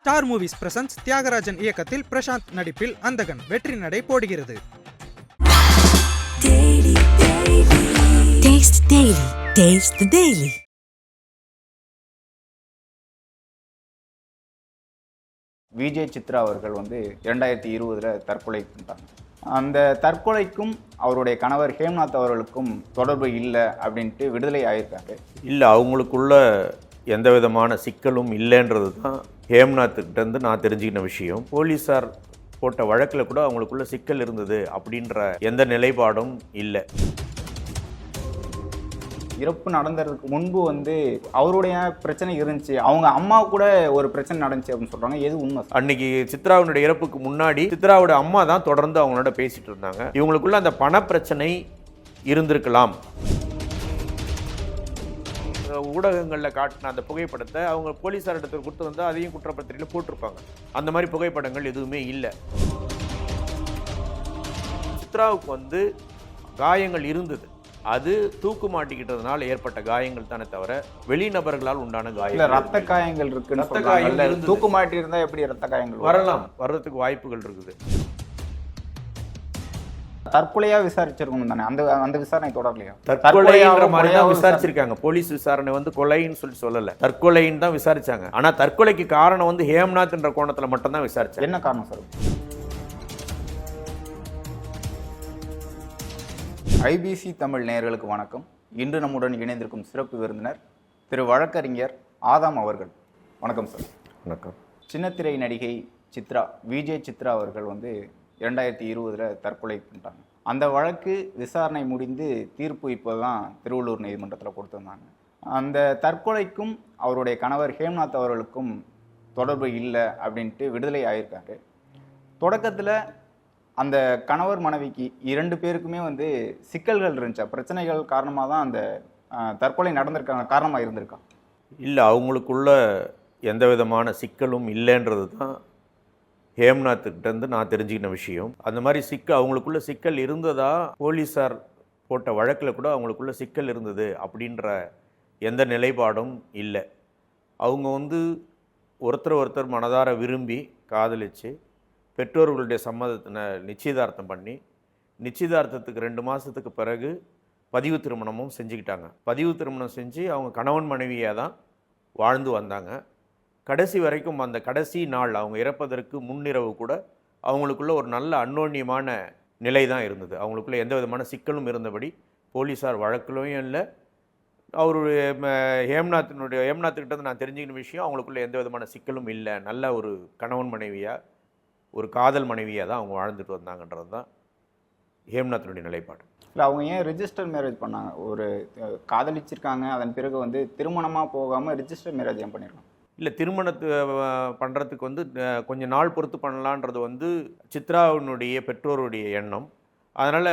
Star movies presence Thiagarajan இயக்கத்தில் பிரசாந்த் நடிப்பில் அந்தகன் வெற்றி நடை போடுகிறது. விஜய் சித்ரா அவர்கள் 2020 தற்கொலை பண்ணிட்டாங்க. அந்த தற்கொலைக்கும் அவருடைய கணவர் ஹேம்நாத் அவர்களுக்கும் தொடர்பு இல்லை அப்படின்ட்டு விடுதலை ஆகியிருக்காங்க. இல்லை, அவங்களுக்குள்ள எந்த விதமான சிக்கலும் இல்லைன்றது தான் ஹேம்நாத்துக்கிட்டேருந்து நான் தெரிஞ்சுக்கின விஷயம். போலீஸார் போட்ட வழக்கில் கூட அவங்களுக்குள்ள சிக்கல் இருந்தது அப்படின்ற எந்த நிலைப்பாடும் இல்லை. இறப்பு நடந்ததுக்கு முன்பு அவருடைய பிரச்சனை இருந்துச்சு, அவங்க அம்மா கூட ஒரு பிரச்சனை நடந்துச்சு அப்படின்னு சொல்றாங்க. எது உண்மை? அன்னைக்கு சித்ராவினுடைய இறப்புக்கு முன்னாடி சித்ராவோட அம்மா தான் தொடர்ந்து அவங்களோட பேசிட்டு இருந்தாங்க. இவங்களுக்குள்ள அந்த பண பிரச்சனை இருந்திருக்கலாம். ஊடகங்களில் காட்டின அந்த புகைப்படத்தை அவங்க போலீஸார் இடத்துல கொடுத்து வந்து அதையும் குற்றப்பத்திரிகையில் போட்டிருப்பாங்க. அந்த மாதிரி புகைப்படங்கள் எதுவுமே இல்லை. சித்ராவுக்கு காயங்கள் இருந்தது. அது தூக்கு மாட்டிக்கிட்டதுனால ஏற்பட்ட காயங்கள் தானே தவிர வெளிநபர்களால் உண்டான காயங்கள். ரத்த காயங்கள் இருக்கு. தூக்கு மாட்டி இருந்தா எப்படி ரத்த காயங்கள் வரலாம், வர்றதுக்கு வாய்ப்புகள் இருக்குது. தற்கொலையா விசாரிச்சிருக்கணும் தானே, அந்த விசாரணை தொடரலையா? தற்கொலைன்ற மாதிரி தான் விசாரிச்சிருக்காங்க. போலீஸ் விசாரணை கொலைன்னு சொல்லல, தற்கொலைன்னு தான் விசாரிச்சாங்க. ஆனா தற்கொலைக்கு காரணம் ஹேம்நாத் என்ற கோணத்துல மட்டும் தான் விசாரிச்சாங்க. என்ன காரணம் சார்? ஐபிசி தமிழ் நேயர்களுக்கு வணக்கம். இன்று நம்முடன் இணைந்திருக்கும் சிறப்பு விருந்தினர் திரு வழக்கறிஞர் ஆதாம் அவர்கள். வணக்கம் சார். வணக்கம். சின்னத்திரை நடிகை சித்ரா, விஜய் சித்ரா அவர்கள் 2020 தற்கொலை பண்ணிட்டாங்க. அந்த வழக்கு விசாரணை முடிந்து தீர்ப்பு இப்போதான் திருவள்ளூர் நீதிமன்றத்தில் கொடுத்துருந்தாங்க. அந்த தற்கொலைக்கும் அவருடைய கணவர் ஹேம்நாத் அவர்களுக்கும் தொடர்பு இல்லை அப்படின்ட்டு விடுதலை ஆகியிருக்காரு. தொடக்கத்தில் அந்த கணவர் மனைவிக்கு 2 பேருக்குமே சிக்கல்கள் இருந்துச்சா, பிரச்சனைகள் காரணமாக தான் அந்த தற்கொலை நடந்திருக்காங்க, காரணமாக இருந்திருக்கா? இல்லை, அவங்களுக்குள்ள எந்த விதமான சிக்கலும் இல்லைன்றது தான் ஹேம்நாத்துக்கிட்டேருந்து நான் தெரிஞ்சுக்கின விஷயம். அந்த மாதிரி அவங்களுக்குள்ள சிக்கல் இருந்ததா போலீஸார் போட்ட வழக்கில் கூட அவங்களுக்குள்ள சிக்கல் இருந்தது அப்படின்ற எந்த நிலைப்பாடும் இல்லை. அவங்க ஒருத்தர் மனதார விரும்பி காதலித்து பெற்றோர்களுடைய சம்மதத்தினை நிச்சயதார்த்தம் பண்ணி நிச்சயதார்த்தத்துக்கு 2 மாதத்துக்கு பிறகு பதிவு திருமணமும் செஞ்சுக்கிட்டாங்க. பதிவு திருமணம் செஞ்சு அவங்க கணவன் மனைவியாக தான் வாழ்ந்து வந்தாங்க. கடைசி வரைக்கும் அந்த கடைசி நாள் அவங்க இறப்பதற்கு முன்னிரவு கூட அவங்களுக்குள்ள ஒரு நல்ல அந்யோன்யமான நிலை தான் இருந்தது. அவங்களுக்குள்ள எந்த விதமான சிக்கலும் இருந்தபடி போலீஸார் வழக்கிலையும் இல்லை. அவருடைய ஹேம்நாத்துக்கிட்ட நான் தெரிஞ்சுக்கின விஷயம், அவங்களுக்குள்ள எந்த விதமான சிக்கலும் இல்லை. நல்ல ஒரு கணவன் மனைவியாக, ஒரு காதல் மனைவியாக தான் அவங்க வாழ்ந்துட்டு வந்தாங்கன்றது தான் ஹேம்நாத்தினுடைய நிலைப்பாடு. இல்லை, அவங்க ஏன் ரிஜிஸ்டர் மேரேஜ் பண்ணாங்க? ஒரு காதலிச்சிருக்காங்க, அதன் பிறகு திருமணமாக போகாமல் ரிஜிஸ்டர் மேரேஜ் ஏன் பண்ணியிருக்காங்க? இல்லை, திருமணத்தை பண்ணுறதுக்கு கொஞ்சம் நாள் பொறுத்து பண்ணலான்றது சித்ராவினுடைய பெற்றோருடைய எண்ணம். அதனால்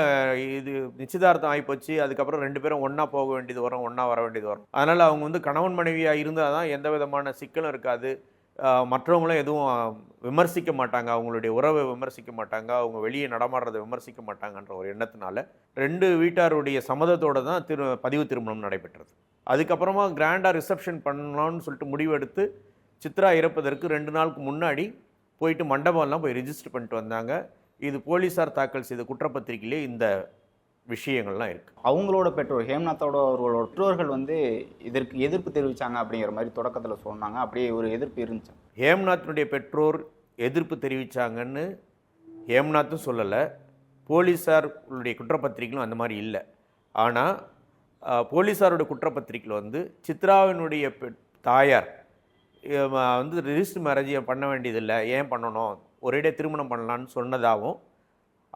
இது நிச்சயதார்த்தம் ஆகிப்போச்சு. அதுக்கப்புறம் 2 பேரும் ஒன்றா போக வேண்டியது வரும், ஒன்றா வர வேண்டியது வரும். அதனால் அவங்க கணவன் மனைவியாக இருந்தால் தான் எந்த விதமான சிக்கலும் இருக்காது. மற்றவங்களும் எதுவும் விமர்சிக்க மாட்டாங்க, அவங்களுடைய உறவை விமர்சிக்க மாட்டாங்க, அவங்க வெளியே நடமாடுறதை விமர்சிக்க மாட்டாங்கன்ற ஒரு எண்ணத்தினால 2 வீட்டாருடைய சம்மதத்தோடு தான் பதிவு திருமணம் நடைபெற்றது. அதுக்கப்புறமா கிராண்டாக ரிசப்ஷன் பண்ணலான்னு சொல்லிட்டு முடிவெடுத்து சித்ரா இறப்பதற்கு 2 நாளுக்கு முன்னாடி போயிட்டு மண்டபம்லாம் போய் ரிஜிஸ்டர் பண்ணிட்டு வந்தாங்க. இது போலீஸார் தாக்கல் செய்த குற்றப்பத்திரிகையிலே இந்த விஷயங்கள்லாம் இருக்குது. அவங்களோட பெற்றோர், ஹேம்நாத்தோட அவர்களோட பெற்றோர்கள் இதற்கு எதிர்ப்பு தெரிவித்தாங்க அப்படிங்கிற மாதிரி தொடக்கத்தில் சொன்னாங்க. அப்படியே ஒரு எதிர்ப்பு இருந்துச்சு. ஹேம்நாத்தினுடைய பெற்றோர் எதிர்ப்பு தெரிவித்தாங்கன்னு ஹேம்நாத்தும் சொல்லலை, போலீஸாருடைய குற்றப்பத்திரிகைகளும் அந்த மாதிரி இல்லை. ஆனால் போலீஸாரோட குற்றப்பத்திரிக்கையில் சித்ராவினுடைய தாயார் ரிஜிஸ்டர் மேரேஜ் பண்ண வேண்டியதில்லை, ஏன் பண்ணணும், ஒரேடியே திருமணம் பண்ணலான்னு சொன்னதாகவும்,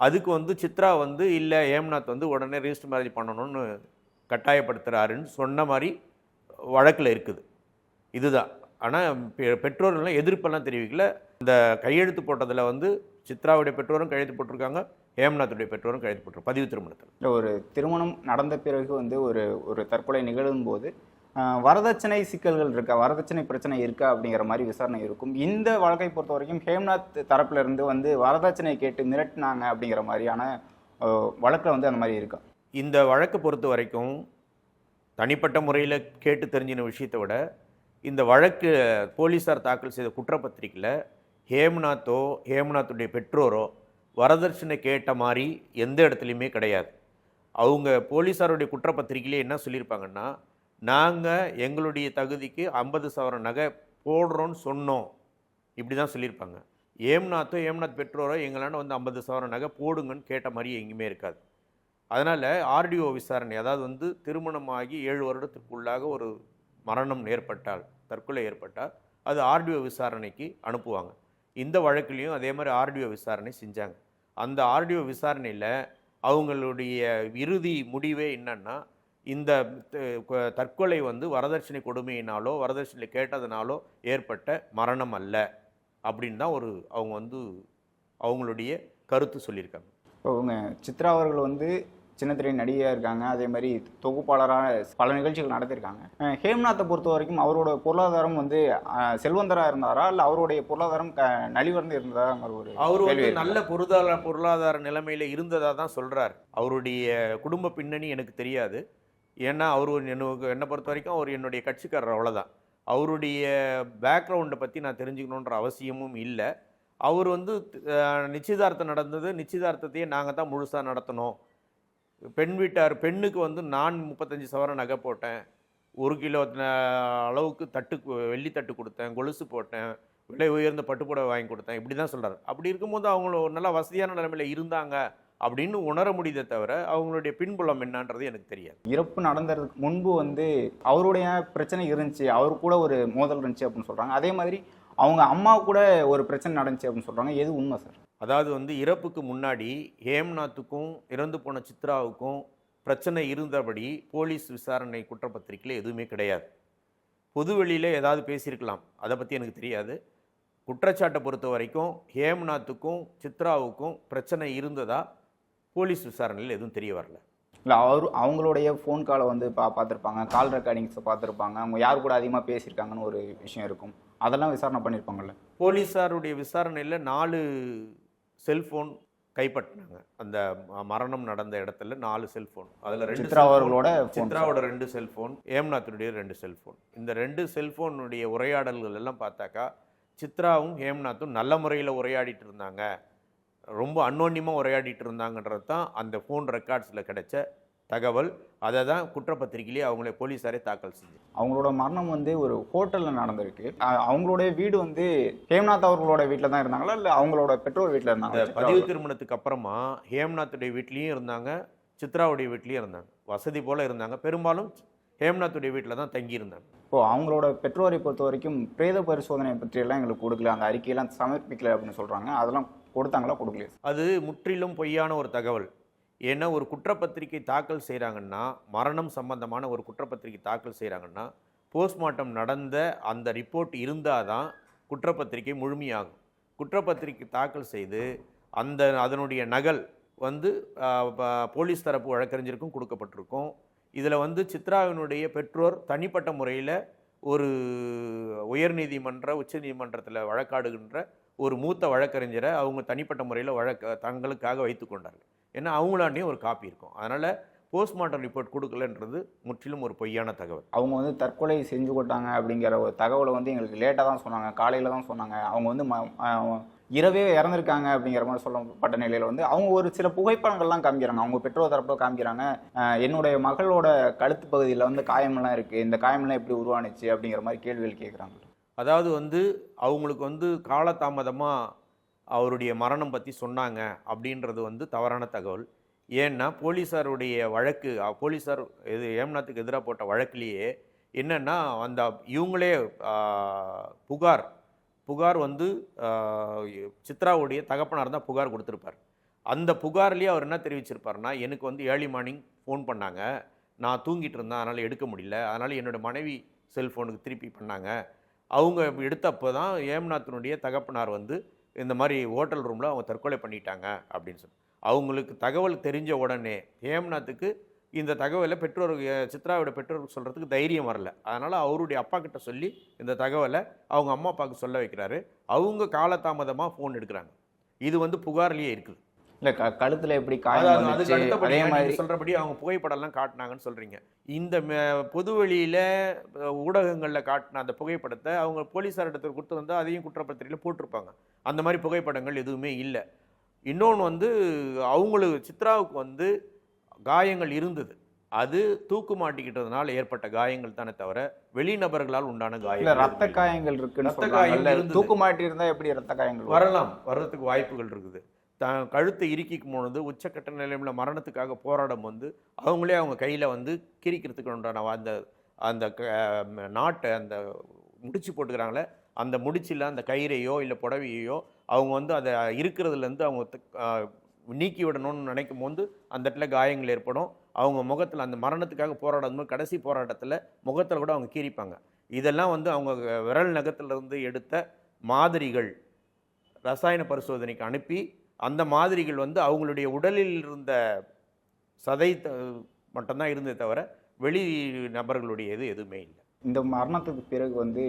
அதுக்கு சித்ரா இல்லை ஹேம்நாத் உடனே ரிஜிஸ்டர் மேரேஜ் பண்ணணும்னு கட்டாயப்படுத்துகிறாருன்னு சொன்ன மாதிரி வழக்கில் இருக்குது. இதுதான். ஆனால் பெற்றோர்கள்லாம் எதிர்ப்பெல்லாம் தெரிவிக்கல. இந்த கையெழுத்து போட்டதில் சித்ராவுடைய பெற்றோரும் கையெழுத்து போட்டிருக்காங்க, ஹேம்நாத்துடைய பெற்றோரும் கையெழுத்து போட்டிருக்காங்க பதிவு திருமணத்தில். ஒரு திருமணம் நடந்த பிறகு ஒரு தற்கொலை நிகழும் போது வரதட்சணை சிக்கல்கள் இருக்கா, வரதட்சணை பிரச்சனை இருக்கா அப்படிங்கிற மாதிரி விசாரணை இருக்கும். இந்த வழக்கை பொறுத்த வரைக்கும் ஹேம்நாத் தரப்புல இருந்து வரதட்சணை கேட்டு மிரட்டினாங்க அப்படிங்கிற மாதிரியான வழக்கில் அந்த மாதிரி இருக்கா? இந்த வழக்கை பொறுத்த வரைக்கும் தனிப்பட்ட முறையில் கேட்டு தெரிஞ்சின விஷயத்தை விட இந்த வழக்கு போலீஸார் தாக்கல் செய்த குற்றப்பத்திரிக்கையில் ஹேம்நாத்துடைய பெற்றோரோ வரதட்சணை கேட்ட மாதிரி எந்த இடத்துலையுமே கிடையாது. அவங்க போலீஸாருடைய குற்றப்பத்திரிக்கையிலே என்ன சொல்லியிருப்பாங்கன்னா, நாங்கள் எங்களுடைய தகுதிக்கு 50,000 நகை போடுறோன்னு சொன்னோம், இப்படி தான் சொல்லியிருப்பாங்க. ஹேம்நாத் பெற்றோரோ எங்களாண்ட வந்து 50,000 நகை போடுங்கன்னு கேட்ட மாதிரி எங்கேயுமே இருக்காது. அதனால் ஆர்டிஓ விசாரணை, அதாவது திருமணமாகி 7 வருடத்துக்குள்ளாக ஒரு மரணம் ஏற்பட்டால், தற்கொலை ஏற்பட்டால் அது ஆர்டிஓ விசாரணைக்கு அனுப்புவாங்க. இந்த வழக்குலேயும் அதே மாதிரி ஆர்டிஓ விசாரணை செஞ்சாங்க. அந்த ஆர்டிஓ விசாரணையில் அவங்களுடைய இறுதி முடிவே என்னன்னா, இந்த தற்கொலை வரதட்சணை கொடுமையினாலோ வரதட்சணை கேட்டதுனாலோ ஏற்பட்ட மரணம் அல்ல அப்படின்னு தான் அவங்க அவங்களுடைய கருத்து சொல்லியிருக்காங்க. இப்போ அவங்க சித்ரா அவர்கள் சின்ன திரை நடிகையாக இருக்காங்க, அதே மாதிரி தொகுப்பாளராக பல நிகழ்ச்சிகள் நடத்தியிருக்காங்க. ஹேம்நாத்தை பொறுத்த வரைக்கும் அவரோட பொருளாதாரம் செல்வந்தராக இருந்தாரா, இல்லை அவருடைய பொருளாதாரம் நலிவடைந்து இருந்ததாங்கிற ஒரு அவர் நல்ல பொருளாதார நிலைமையில் இருந்ததாக தான் சொல்கிறார். அவருடைய குடும்ப பின்னணி எனக்கு தெரியாது. ஏன்னா அவர் என்னை பொறுத்த வரைக்கும் அவர் என்னுடைய கட்சிக்காரர், அவ்வளோதான். அவருடைய பேக்ரவுண்டை பற்றி நான் தெரிஞ்சுக்கணுன்ற அவசியமும் இல்லை. அவர் நிச்சயதார்த்தம் நடந்தது, நிச்சயதார்த்தத்தையே நாங்கள் தான் முழுசாக நடத்தணும். பெண்ணுக்கு நான் 35 சவரன் நகை போட்டேன், 1 கிலோ அளவுக்கு வெள்ளி தட்டு கொடுத்தேன், கொலுசு போட்டேன், விலை உயர்ந்த பட்டுப்புடவை வாங்கி கொடுத்தேன், இப்படி தான் சொல்கிறார். அப்படி இருக்கும்போது அவங்க ஒரு நல்ல வசதியான நிலைமையில் இருந்தாங்க அப்படின்னு உணர முடியுதே தவிர அவங்களுடைய பின்புலம் என்னன்றது எனக்கு தெரியாது. இறப்பு நடந்ததுக்கு முன்பு அவருடைய பிரச்சனை இருந்துச்சு, அவர் கூட ஒரு மோதல் இருந்துச்சு அப்படின்னு சொல்கிறாங்க. அதே மாதிரி அவங்க அம்மா கூட ஒரு பிரச்சனை நடந்துச்சு அப்படின்னு சொல்கிறாங்க. எது உண்மை சார்? அதாவது இறப்புக்கு முன்னாடி ஹேம்நாத்துக்கும் இறந்து போன சித்ராவுக்கும் பிரச்சனை இருந்தபடி போலீஸ் விசாரணை குற்றப்பத்திரிக்கையில் எதுவுமே கிடையாது. பொதுவெளியில் ஏதாவது பேசியிருக்கலாம், அதை பற்றி எனக்கு தெரியாது. குற்றச்சாட்டை பொறுத்த வரைக்கும் ஹேம்நாத்துக்கும் சித்ராவுக்கும் பிரச்சனை இருந்ததா போலீஸ் விசாரணையில் எதுவும் தெரிய வரல. இல்லை, அவங்களுடைய ஃபோன் காலை பார்த்துருப்பாங்க, கால் ரெக்கார்டிங்ஸை பார்த்துருப்பாங்க, அவங்க யார் கூட அதிகமாக பேசியிருக்காங்கன்னு ஒரு விஷயம் இருக்கும், அதெல்லாம் விசாரணை பண்ணியிருப்பாங்கல்ல. போலீஸாருடைய விசாரணையில் 4 செல்ஃபோன் கைப்பற்றினாங்க. அந்த மரணம் நடந்த இடத்துல 4 செல்ஃபோன். அதில் சித்ராவோட 2 செல்ஃபோன், ஹேம்நாத்துடைய 2 செல்ஃபோன். இந்த 2 செல்ஃபோனுடைய உரையாடல்கள் எல்லாம் பார்த்தாக்கா சித்ராவும் ஹேம்நாத்தும் நல்ல முறையில் உரையாடிட்டு இருந்தாங்க, ரொம்ப அன்னோன்யமாக உரையாடிட்டு இருந்தாங்கன்றது தான் அந்த ஃபோன் ரெக்கார்ட்ஸில் கிடைச்ச தகவல். அதை தான் குற்றப்பத்திரிக்கையிலே அவங்களே போலீஸாரே தாக்கல் செஞ்சு. அவங்களோட மரணம் ஒரு ஹோட்டலில் நடந்திருக்கு. அவங்களுடைய வீடு ஹேம்நாத் அவர்களோட வீட்டில் தான் இருந்தாங்களா, இல்லை அவங்களோட பெற்றோர் வீட்டில் இருந்தாங்க? பதிவு திருமணத்துக்கு அப்புறமா ஹேம்நாத்துடைய வீட்லேயும் இருந்தாங்க, சித்ராவுடைய வீட்லேயும் இருந்தாங்க. வசதி போல் இருந்தாங்க. பெரும்பாலும் ஹேம்நாத்துடைய வீட்டில் தான் தங்கியிருந்தாங்க. இப்போ அவங்களோட பெற்றோரை பொறுத்த வரைக்கும் பிரேத பரிசோதனை பற்றியெல்லாம் எங்களுக்கு கொடுக்கல, அந்த அறிக்கையெல்லாம் சமர்ப்பிக்கல அப்படின்னு சொல்கிறாங்க. அதெல்லாம் கொடுத்தாங்களா, கொடுக்கலையா? அது முற்றிலும் பொய்யான ஒரு தகவல். ஏன்னா ஒரு குற்றப்பத்திரிகை தாக்கல் செய்கிறாங்கன்னா, மரணம் சம்பந்தமான ஒரு குற்றப்பத்திரிகை தாக்கல் செய்கிறாங்கன்னா போஸ்ட்மார்ட்டம் நடந்த அந்த ரிப்போர்ட் இருந்தால் தான் குற்றப்பத்திரிகை முழுமையாகும். குற்றப்பத்திரிகை தாக்கல் செய்து அதனுடைய நகல் போலீஸ் தரப்பு வழக்கறிஞருக்கும் கொடுக்கப்பட்டிருக்கும். இதில் சித்ராவினுடைய பெற்றோர் தனிப்பட்ட முறையில் ஒரு உயர்நீதிமன்ற உச்சநீதிமன்றத்தில் வழக்காடுகின்ற ஒரு மூத்த வழக்கறிஞரை அவங்க தனிப்பட்ட முறையில் தங்களுக்காக வைத்து கொண்டார்கள். ஏன்னா அவங்களாண்டையும் ஒரு காப்பி இருக்கும். அதனால் போஸ்ட்மார்ட்டம் ரிப்போர்ட் கொடுக்கலன்றது முற்றிலும் ஒரு பொய்யான தகவல். அவங்க தற்கொலை செஞ்சு கொட்டாங்க அப்படிங்கிற ஒரு தகவலை எங்களுக்கு லேட்டாக தான் சொன்னாங்க, காலையில் தான் சொன்னாங்க. அவங்க இரவே இறந்துருக்காங்க அப்படிங்கிற மாதிரி சொல்லப்பட்ட நிலையில் அவங்க ஒரு சில புகைப்படங்கள்லாம் காமிக்கிறாங்க, அவங்க பெற்றோர் தரப்பில் காமிக்கிறாங்க. என்னுடைய மகளோட கழுத்து பகுதியில் காயமெல்லாம் இருக்குது, இந்த காயமெல்லாம் எப்படி உருவானுச்சு அப்படிங்கிற மாதிரி கேள்விகள் கேட்குறாங்க. அதாவது அவங்களுக்கு காலதாமதமாக அவருடைய மரணம் பற்றி சொன்னாங்க அப்படின்றது தவறான தகவல். ஏன்னா போலீஸாருடைய வழக்கு, போலீஸார் ஹேம்நாத்துக்கு எதிராக போட்ட வழக்கிலேயே என்னென்னா இவங்களே புகார் சித்ராவுடைய தகப்பனார் தான் புகார் கொடுத்துருப்பார். அந்த புகார்லேயே அவர் என்ன தெரிவிச்சிருப்பார்னா, எனக்கு ஏர்லி மார்னிங் ஃபோன் பண்ணாங்க, நான் தூங்கிட்டு இருந்தேன், அதனால் எடுக்க முடியல, அதனால் என்னோடய மனைவி செல்ஃபோனுக்கு திருப்பி பண்ணாங்க. அவங்க எடுத்தப்போ தான் ஹேம்நாத்தினுடைய தகப்பனார் இந்த மாதிரி ஹோட்டல் ரூமில் அவங்க தற்கொலை பண்ணிட்டாங்க அப்படின்னு சொல்லி அவங்களுக்கு தகவல் தெரிஞ்ச உடனே ஹேம்நாத்துக்கு இந்த தகவலை சித்ராவோட பெற்றோருக்கு சொல்கிறதுக்கு தைரியம் வரல. அதனால் அவருடைய அப்பா கிட்ட சொல்லி இந்த தகவலை அவங்க அம்மா அப்பாவுக்கு சொல்ல வைக்கிறாரு. அவங்க காலதாமதமாக ஃபோன் எடுக்கிறாங்க. இது புகார்லேயே இருக்குது. இல்ல கழுத்துல எப்படி காயம் அதாவது அதுக்கு வந்துச்சு, அடுத்தபடி அதே நீங்க மாதிரி சொல்றபடி அவங்க புகைப்படம்லாம் காட்டினாங்கன்னு சொல்றீங்க. இந்த பொதுவெளியில ஊடகங்கள்ல காட்டின அந்த புகைப்படத்தை அவங்க போலீஸார் இடத்துல கொடுத்து வந்து அதையும் குற்றப்பத்திரிகையில் போட்டிருப்பாங்க. அந்த மாதிரி புகைப்படங்கள் எதுவுமே இல்லை. இன்னொன்று வந்து அவங்களுக்கு சித்ராவுக்கு வந்து காயங்கள் இருந்தது. அது தூக்கு மாட்டிக்கிட்டதுனால ஏற்பட்ட காயங்கள் தானே தவிர வெளிநபர்களால் உண்டான இல்ல காயங்கள் ரத்த எதுவுமே இல்லை. காயங்கள் இருக்குன்னு ரத்த காயம் சொல்றாங்கல்ல. இருந்தது. தூக்கு மாட்டி இருந்தா எப்படி ரத்த காயங்கள் வரும்? வரலாம், வர்றதுக்கு வாய்ப்புகள் இருக்குது. கழுத்தை இறுக்கிக்கும் பொழுது உச்சக்கட்ட நிலைமையில மரணத்துக்காக போராடும் வந்து அவங்களே அவங்க கையில் வந்து கிரிக்கிறதுக்கு உண்டான அந்த அந்த நாட்டை அந்த முடிச்சு போட்டுக்கிறாங்களே, அந்த முடிச்சில் அந்த கயிறையோ இல்லை புடவையோ அவங்க வந்து அதை இருக்கிறதுலேருந்து அவங்க நீக்கி விடணும்னு நினைக்கும் போது அந்த இடத்துல காயங்கள் ஏற்படும். அவங்க முகத்தில் அந்த மரணத்துக்காக போராடும் போது கடைசி போராட்டத்தில் முகத்தில் கூட அவங்க கீறிப்பாங்க. இதெல்லாம் வந்து அவங்க விரல் நகத்திலிருந்து எடுத்த மாதிரிகள் ரசாயன பரிசோதனைக்கு அனுப்பி அந்த மாதிரிகள் வந்து அவங்களுடைய உடலில் இருந்த சதை மட்டும்தான் இருந்தே தவிர வெளி நபர்களுடைய எதுவுமே இல்லை. இந்த மரணத்துக்கு பிறகு வந்து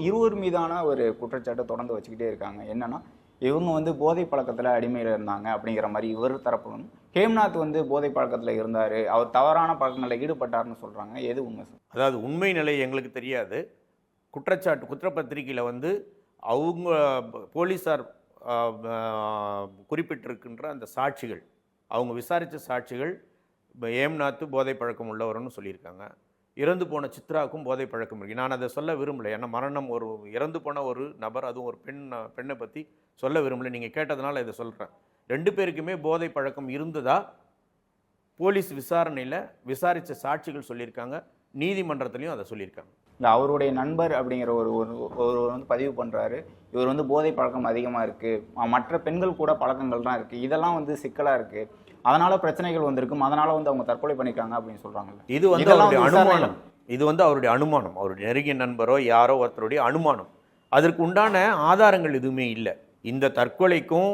இருவர் மீதான ஒரு குற்றச்சாட்டை தொடர்ந்து வச்சுக்கிட்டே இருக்காங்க. என்னன்னா இவங்க வந்து போதை பழக்கத்தில் அடிமையில் இருந்தாங்க அப்படிங்கிற மாதிரி இவர் தரப்பும், ஹேம்நாத் வந்து போதை பழக்கத்தில் இருந்தார், அவர் தவறான பழக்கங்களில் ஈடுபட்டார்னு சொல்கிறாங்க. எது உண்மை சார்? அதாவது உண்மை நிலை எங்களுக்கு தெரியாது. குற்றப்பத்திரிகையில் வந்து அவங்க போலீஸார் குறிப்பிட்டிருக்கின்ற அந்த சாட்சிகள், அவங்க விசாரித்த சாட்சிகள் ஹேம்நாத் போதை பழக்கம் உள்ளவர்னு சொல்லியிருக்காங்க. இறந்து போன சித்ராவுக்கும் போதை பழக்கம் இருக்கு. நான் அதை சொல்ல விரும்பலை. ஏன்னா மரணம் ஒரு இறந்து போன ஒரு நபர், அதுவும் ஒரு பெண்ணை பற்றி சொல்ல விரும்பலை. நீங்கள் கேட்டதுனால இதை சொல்கிறேன். 2 பேருக்குமே போதை பழக்கம் இருந்ததா போலீஸ் விசாரணையில் விசாரித்த சாட்சிகள் சொல்லியிருக்காங்க. நீதிமன்றத்துலேயும் அதை சொல்லியிருக்காங்க. இல்லை அவருடைய நண்பர் அப்படிங்கிற ஒரு வந்து பதிவு பண்ணுறாரு, இவர் வந்து போதை பழக்கம் அதிகமாக இருக்குது, மற்ற பெண்கள் கூட பழக்கங்கள் தான் இருக்குது, இதெல்லாம் வந்து சிக்கலாக இருக்குது, அதனால பிரச்சனைகள் வந்திருக்கும், அதனால வந்து அவங்க தற்கொலை பண்ணியிருக்காங்க அப்படின்னு சொல்கிறாங்கல்ல. இது வந்து அவருடைய அனுமானம். இது வந்து அவருடைய அனுமானம், அவருடைய நெருங்கிய நண்பரோ யாரோ ஒருத்தருடைய அனுமானம். அதற்கு உண்டான ஆதாரங்கள் எதுவுமே இல்லை. இந்த தற்கொலைக்கும்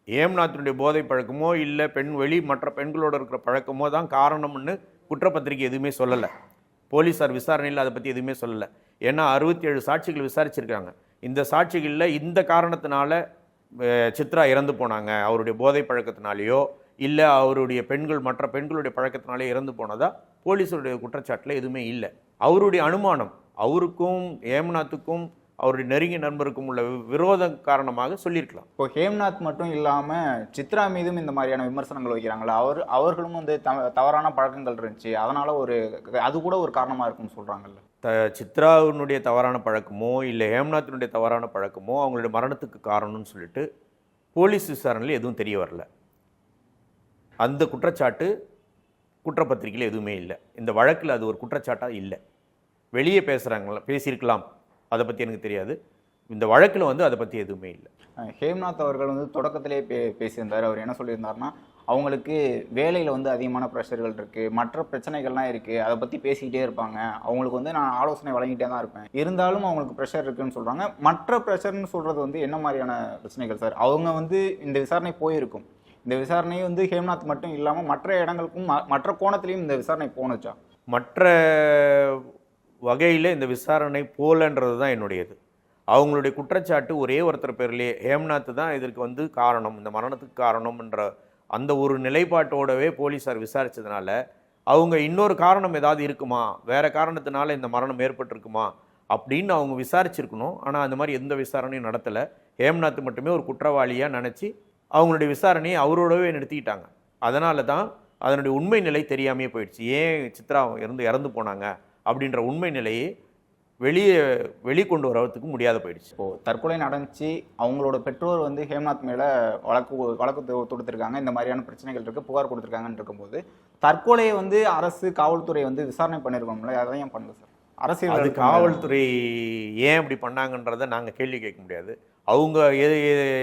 ஹேம்நாத்தினுடைய போதை பழக்கமோ இல்லை மற்ற பெண்களோடு இருக்கிற பழக்கமோ தான் காரணம்னு குற்றப்பத்திரிகை எதுவுமே சொல்லலை. போலீஸார் விசாரணையில் அதை பற்றி எதுவுமே சொல்லலை. ஏன்னா 67 சாட்சிகள் விசாரிச்சிருக்காங்க. இந்த சாட்சிகளில் இந்த காரணத்தினால சித்ரா இறந்து போனாங்க, அவருடைய போதை பழக்கத்தினாலேயோ இல்லை அவருடைய மற்ற பெண்களுடைய பழக்கத்தினாலே இறந்து போனதா போலீஸருடைய குற்றச்சாட்டில் எதுவுமே இல்லை. அவருடைய அனுமானம், அவருக்கும் ஹேம்நாத்துக்கும் அவருடைய நெருங்கிய நண்பருக்கும் உள்ள விரோதம் காரணமாக சொல்லியிருக்கலாம். இப்போ ஹேம்நாத் மட்டும் இல்லாமல் சித்ரா மீதும் இந்த மாதிரியான விமர்சனங்கள் வைக்கிறாங்களா? அவர்களும் வந்து தவறான பழக்கங்கள் இருந்துச்சு, அதனால அது கூட ஒரு காரணமாக இருக்குன்னு சொல்கிறாங்கல்ல. சித்ராவினுடைய தவறான பழக்கமோ இல்லை ஹேம்நாத்தினுடைய தவறான பழக்கமோ அவங்களுடைய மரணத்துக்கு காரணம்னு சொல்லிட்டு போலீஸ் விசாரணையில் எதுவும் தெரிய வரல. அந்த குற்றச்சாட்டு குற்றப்பத்திரிகையில் எதுவுமே இல்லை. இந்த வழக்கில் அது ஒரு குற்றச்சாட்டாக இல்லை. வெளியே பேசியிருக்கலாம், அதை பற்றி எனக்கு தெரியாது. இந்த வழக்கில் வந்து அதை பற்றி எதுவுமே இல்லை. ஹேம்நாத் அவர்கள் வந்து தொடக்கத்திலே பேசியிருந்தார். அவர் என்ன சொல்லியிருந்தாருன்னா, அவங்களுக்கு வேலையில் வந்து அதிகமான ப்ரெஷர்கள் இருக்குது, மற்ற பிரச்சனைகள்லாம் இருக்குது, அதை பற்றி பேசிக்கிட்டே இருப்பாங்க, அவங்களுக்கு வந்து நான் ஆலோசனை வழங்கிட்டே தான் இருப்பேன், இருந்தாலும் அவங்களுக்கு ப்ரெஷர் இருக்குதுன்னு சொல்கிறாங்க. மற்ற ப்ரெஷர்னு சொல்கிறது வந்து என்ன மாதிரியான பிரச்சனைகள் சார்? அவங்க வந்து இந்த விசாரணை போயிருக்கும், இந்த விசாரணை வந்து ஹேம்நாத் மட்டும் இல்லாமல் மற்ற இடங்களுக்கும் மற்ற கோணத்திலையும் இந்த விசாரணை போனுச்சா? மற்ற வகையில் இந்த விசாரணை போலன்றது தான் என்னுடையது. அவங்களுடைய குற்றச்சாட்டு ஒரே ஒருத்தர் பேர்லேயே ஹேம்நாத் தான் இதற்கு வந்து காரணம், இந்த மரணத்துக்கு காரணம்ன்ற அந்த ஒரு நிலைப்பாட்டோடவே போலீஸார் விசாரித்ததுனால அவங்க இன்னொரு காரணம் ஏதாவது இருக்குமா, வேறு காரணத்தினால இந்த மரணம் ஏற்பட்டிருக்குமா அப்படின்னு அவங்க விசாரிச்சிருக்கணும். ஆனால் அந்த மாதிரி எந்த விசாரணையும் நடத்தலை. ஹேம்நாத் மட்டுமே ஒரு குற்றவாளியாக நினச்சி அவங்களுடைய விசாரணையை அவரோடவே நிறுத்திக்கிட்டாங்க. அதனால தான் அதனுடைய உண்மை நிலை தெரியாமையே போயிடுச்சு. ஏன் சித்ரா இறந்து போனாங்க அப்படின்ற உண்மை நிலையை வெளிக்கொண்டு வரதுக்கு முடியாத போயிடுச்சு. இப்போது தற்கொலை நடந்துச்சு, அவங்களோட பெற்றோர் வந்து ஹேம்நாத் மேலே வழக்கு தொடுத்திருக்காங்க, இந்த மாதிரியான பிரச்சனைகள் இருக்குது, புகார் கொடுத்துருக்காங்கன்னு இருக்கும்போது தற்கொலையை வந்து அரசு காவல்துறை வந்து விசாரணை பண்ணியிருக்கோம்ல, அதையும் பண்ணுது சார். அரசியல் அது காவல்துறை ஏன் அப்படி பண்ணாங்கன்றதை நாங்கள் கேள்வி கேட்க முடியாது. அவங்க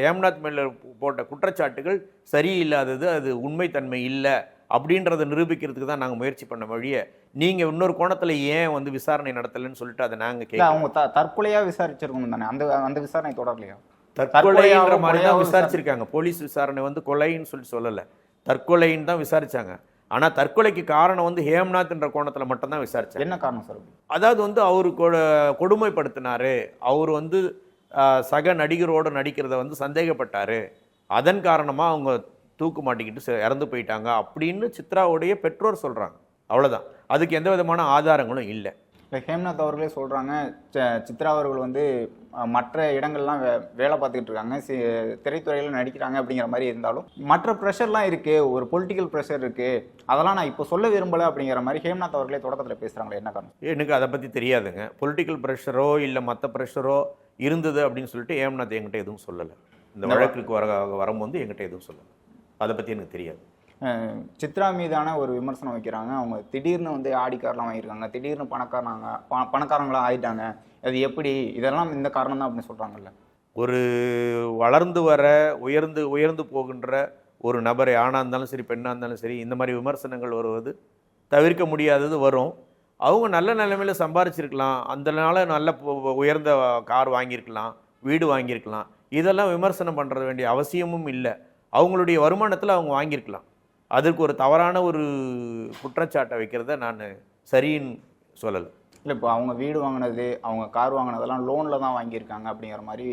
ஹேம்நாத் மேலே போட்ட குற்றச்சாட்டுகள் சரியில்லாதது, அது உண்மைத்தன்மை இல்லை அப்படின்றத நிரூபிக்கிறதுக்கு தான் நாங்கள் முயற்சி பண்ண வழிய நீங்கள் இன்னொரு கோணத்தில் ஏன் வந்து விசாரணை நடத்தலைன்னு சொல்லிட்டு அதை நாங்கள் கேட்க. அவங்க தற்கொலையாக விசாரிச்சிருக்கணும் தானே, அந்த விசாரணை தொடரலையா? தற்கொலைன்ற மாதிரி தான் விசாரிச்சிருக்காங்க. போலீஸ் விசாரணை வந்து கொலைன்னு சொல்லலை, தற்கொலைன்னு தான் விசாரிச்சாங்க. ஆனால் தற்கொலைக்கு காரணம் வந்து ஹேம்நாத்ன்ற கோணத்தில் மட்டும்தான் விசாரிச்சாங்க. என்ன காரணம் சார்? அதாவது வந்து அவரு கொடுமைப்படுத்தினாரு, அவர் வந்து சக நடிகரோடு நடிக்கிறத வந்து சந்தேகப்பட்டார், அதன் காரணமாக அவங்க தூக்கு மாட்டிக்கிட்டு இறந்து போயிட்டாங்க அப்படின்னு சித்ராவுடைய பெற்றோர் சொல்கிறாங்க. அவ்வளோதான். அதுக்கு எந்த விதமான ஆதாரங்களும் இல்லை. இப்போ ஹேம்நாத் அவர்களே சொல்கிறாங்க, சித்ரா அவர்கள் வந்து மற்ற இடங்கள்லாம் வேலை பார்த்துக்கிட்டு இருக்காங்க, திரைத்துறையில் நடிக்கிறாங்க அப்படிங்கிற மாதிரி இருந்தாலும் மற்ற ப்ரெஷர்லாம் இருக்குது, ஒரு பொலிட்டிக்கல் ப்ரெஷர் இருக்குது, அதெல்லாம் நான் இப்போ சொல்ல விரும்பலை அப்படிங்கிற மாதிரி ஹேம்நாத் அவர்களே தொடக்கத்தில் பேசுகிறாங்களே, என்ன காரணம்? எனக்கு அதை பற்றி தெரியாதுங்க. பொலிட்டிக்கல் ப்ரெஷரோ இல்லை மற்ற ப்ரெஷரோ இருந்தது அப்படின்னு சொல்லிட்டு ஹேம்நாத் என்கிட்ட எதுவும் சொல்லலை. இந்த வழக்குக்கு வரும்போது என்கிட்ட எதுவும் சொல்லலை. அதை பற்றி எனக்கு தெரியாது. சித்ரா மீதான ஒரு விமர்சனம் வைக்கிறாங்க, அவங்க திடீர்னு வந்து ஆடி கார்லாம் வாங்கியிருக்காங்க, திடீர்னு பணக்காரங்களாம் ஆயிட்டாங்க, அது எப்படி, இதெல்லாம் இந்த காரணம் தான் அப்படின்னு சொல்கிறாங்கல்ல. ஒரு வளர்ந்து வர உயர்ந்து போகின்ற ஒரு நபரை, ஆணாக இருந்தாலும் சரி பெண்ணாக இருந்தாலும் சரி, இந்த மாதிரி விமர்சனங்கள் வருவது தவிர்க்க முடியாதது வரும். அவங்க நல்ல நிலைமையில் சம்பாரிச்சிருக்கலாம், அதனால நல்ல உயர்ந்த கார் வாங்கியிருக்கலாம், வீடு வாங்கியிருக்கலாம். இதெல்லாம் விமர்சனம் பண்ணுற வேண்டிய அவசியமும் இல்லை. அவங்களுடைய வருமானத்தில் அவங்க வாங்கியிருக்கலாம். அதுக்கு ஒரு தவறான ஒரு குற்றச்சாட்டை வைக்கிறத நான் சரின்னு சொல்லலை. இல்லை, இப்போ அவங்க வீடு வாங்கினது, அவங்க கார் வாங்கினதெல்லாம் லோனில் தான் வாங்கியிருக்காங்க அப்படிங்கிற மாதிரி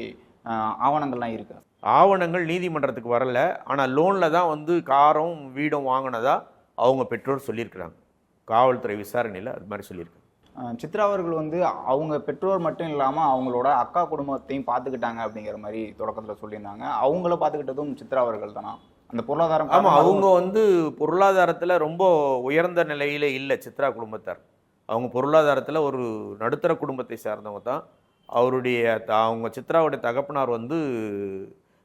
ஆவணங்கள்லாம் இருக்கு. ஆவணங்கள் நீதிமன்றத்துக்கு வரல, ஆனால் லோனில் தான் வந்து காரும் வீடும் வாங்கினதா அவங்க பெற்றோர் சொல்லியிருக்கிறாங்க. காவல்துறை விசாரணையில் அது மாதிரி சொல்லியிருக்காங்க. சித்ரா அவர்கள் வந்து அவங்க பெற்றோர் மட்டும் இல்லாமல் அவங்களோட அக்கா குடும்பத்தையும் பார்த்துக்கிட்டாங்க அப்படிங்கிற மாதிரி தொடக்கத்தில் சொல்லியிருந்தாங்க. அவங்கள பார்த்துக்கிட்டதும் சித்ரா அவர்கள் தானா? அந்த பொருளாதாரம். ஆமாம், அவங்க வந்து பொருளாதாரத்தில் ரொம்ப உயர்ந்த நிலையில் இல்லை சித்ரா குடும்பத்தார். அவங்க பொருளாதாரத்தில் ஒரு நடுத்தர குடும்பத்தை சார்ந்தவங்க தான். அவங்க சித்ராவுடைய தகப்பனார் வந்து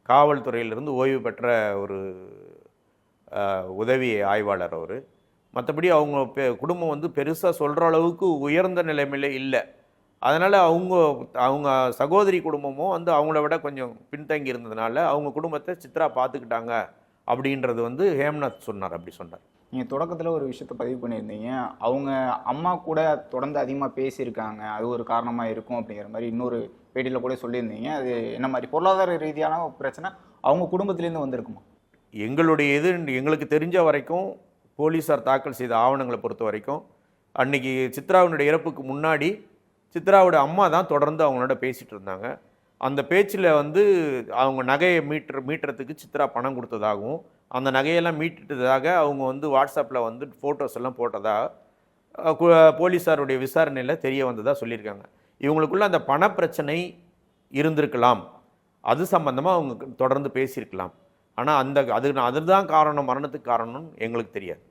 காவல்துறையிலிருந்து ஓய்வு பெற்ற ஒரு உதவி ஆய்வாளர் அவர். மற்றபடி அவங்க குடும்பம் வந்து பெருசாக சொல்கிற அளவுக்கு உயர்ந்த நிலைமையில் இல்லை. அதனால் அவங்க சகோதரி குடும்பமும் வந்து அவங்கள விட கொஞ்சம் பின்தங்கி இருந்ததுனால அவங்க குடும்பத்தை சித்ரா பார்த்துக்கிட்டாங்க அப்படின்றது வந்து ஹேம்நாத் சொன்னார். அப்படி சொன்னார். நீங்கள் தொடக்கத்தில் ஒரு விஷயத்தை பதிவு பண்ணியிருந்தீங்க, அவங்க அம்மா கூட தொடர்ந்து அதிகமாக பேசியிருக்காங்க, அது ஒரு காரணமாக இருக்கும் அப்படிங்கிற மாதிரி இன்னொரு பேட்டியில் கூட சொல்லியிருந்தீங்க. அது என்ன மாதிரி பொருளாதார ரீதியான பிரச்சனை அவங்க குடும்பத்திலேருந்து வந்திருக்குமா? எங்களுக்கு தெரிஞ்ச வரைக்கும் போலீஸார் தாக்கல் செய்த ஆவணங்களை பொறுத்த வரைக்கும் அன்றைக்கி சித்ராவினுடைய இறப்புக்கு முன்னாடி சித்ராவோட அம்மா தான் தொடர்ந்து அவங்களோட பேசிகிட்டு இருந்தாங்க. அந்த பேச்சில் வந்து அவங்க நகையை மீட்டுறதுக்கு சித்ரா பணம் கொடுத்ததாகவும் அந்த நகையெல்லாம் மீட்டுட்டதாக அவங்க வந்து வாட்ஸ்அப்பில் வந்து ஃபோட்டோஸ் எல்லாம் போட்டதாக போலீஸாருடைய விசாரணையில் தெரிய வந்ததாக சொல்லியிருக்காங்க. இவங்களுக்குள்ள அந்த பணப்பிரச்சனை இருந்திருக்கலாம், அது சம்பந்தமாக அவங்க தொடர்ந்து பேசியிருக்கலாம். ஆனால் அதுதான் காரணம், மரணத்துக்கு காரணம்னு எங்களுக்கு தெரியாது.